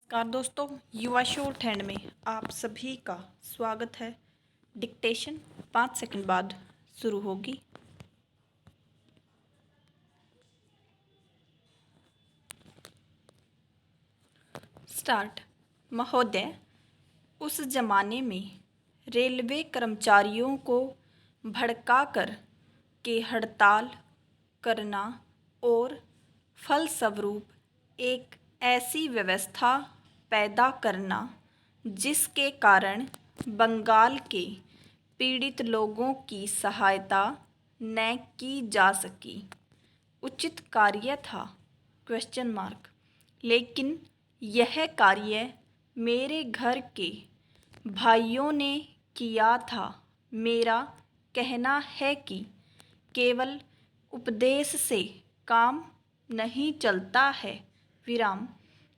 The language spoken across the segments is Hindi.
नमस्कार दोस्तों, युवा शोर हैंड में आप सभी का स्वागत है। डिक्टेशन 5 सेकंड बाद शुरू होगी। स्टार्ट। महोदय, उस जमाने में रेलवे कर्मचारियों को भड़काकर के हड़ताल करना और फलस्वरूप एक ऐसी व्यवस्था पैदा करना जिसके कारण बंगाल के पीड़ित लोगों की सहायता न की जा सकी, उचित कार्य था? Question mark. लेकिन यह कार्य मेरे घर के भाइयों ने किया था। मेरा कहना है कि केवल उपदेश से काम नहीं चलता है। विराम।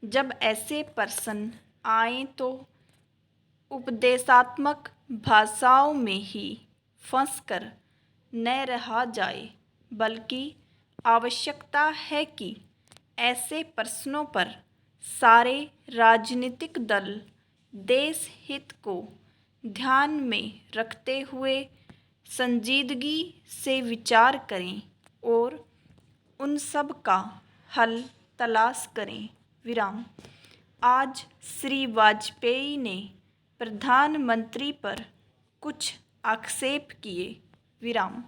जब ऐसे प्रश्न आए तो उपदेशात्मक भाषाओं में ही फंसकर न रहा जाए, बल्कि आवश्यकता है कि ऐसे प्रश्नों पर सारे राजनीतिक दल देश हित को ध्यान में रखते हुए संजीदगी से विचार करें और उन सब का हल तलाश करें। विराम। आज श्री वाजपेयी ने प्रधानमंत्री पर कुछ आक्षेप किए। विराम।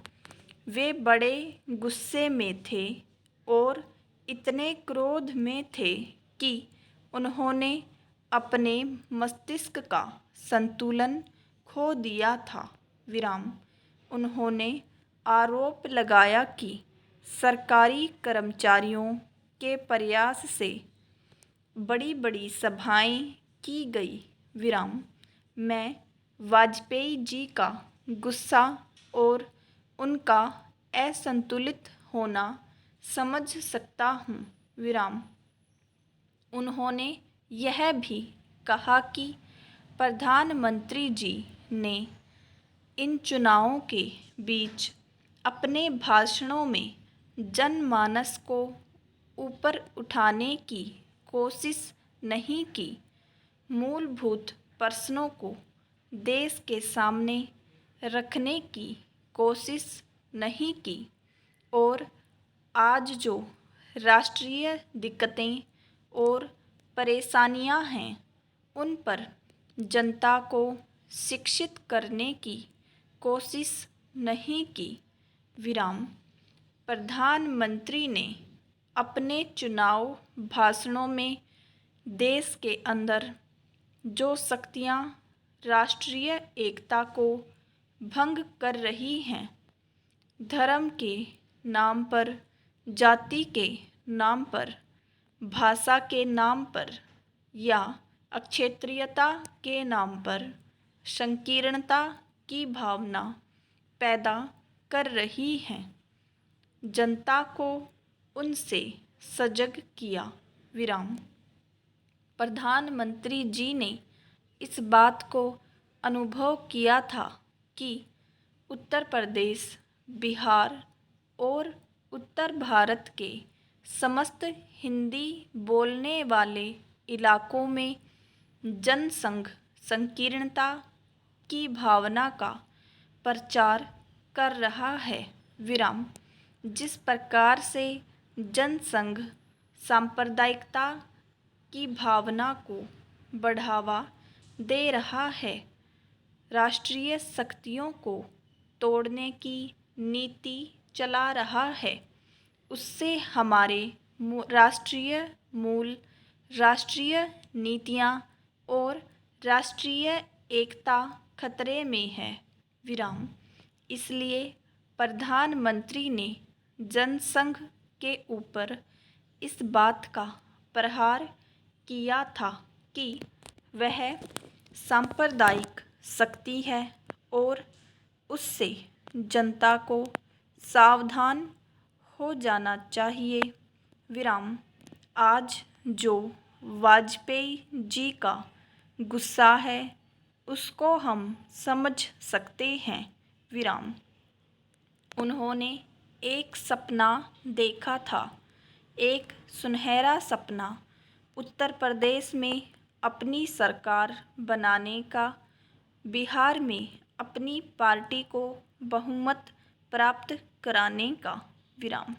वे बड़े गुस्से में थे और इतने क्रोध में थे कि उन्होंने अपने मस्तिष्क का संतुलन खो दिया था। विराम। उन्होंने आरोप लगाया कि सरकारी कर्मचारियों के प्रयास से बड़ी बड़ी सभाएं की गई। विराम। मैं वाजपेयी जी का गुस्सा और उनका असंतुलित होना समझ सकता हूँ। विराम। उन्होंने यह भी कहा कि प्रधानमंत्री जी ने इन चुनावों के बीच अपने भाषणों में जनमानस को ऊपर उठाने की कोशिश नहीं की, मूलभूत प्रश्नों को देश के सामने रखने की कोशिश नहीं की और आज जो राष्ट्रीय दिक्कतें और परेशानियां हैं उन पर जनता को शिक्षित करने की कोशिश नहीं की। विराम। प्रधानमंत्री ने अपने चुनाव भाषणों में देश के अंदर जो शक्तियां राष्ट्रीय एकता को भंग कर रही हैं, धर्म के नाम पर, जाति के नाम पर, भाषा के नाम पर या अक्षेत्रीयता के नाम पर संकीर्णता की भावना पैदा कर रही हैं, जनता को उनसे सजग किया। विराम। प्रधानमंत्री जी ने इस बात को अनुभव किया था कि उत्तर प्रदेश, बिहार और उत्तर भारत के समस्त हिंदी बोलने वाले इलाकों में जनसंघ संकीर्णता की भावना का प्रचार कर रहा है। विराम। जिस प्रकार से जनसंघ सांप्रदायिकता की भावना को बढ़ावा दे रहा है, राष्ट्रीय शक्तियों को तोड़ने की नीति चला रहा है, उससे हमारे राष्ट्रीय नीतियाँ और राष्ट्रीय एकता खतरे में है। विराम। इसलिए प्रधानमंत्री ने जनसंघ के ऊपर इस बात का प्रहार किया था कि वह सांप्रदायिक शक्ति है और उससे जनता को सावधान हो जाना चाहिए। विराम। आज जो वाजपेयी जी का गुस्सा है उसको हम समझ सकते हैं। विराम। उन्होंने एक सपना देखा था, एक सुनहरा सपना। उत्तर प्रदेश में अपनी सरकार बनाने का, बिहार में अपनी पार्टी को बहुमत प्राप्त कराने का। विराम।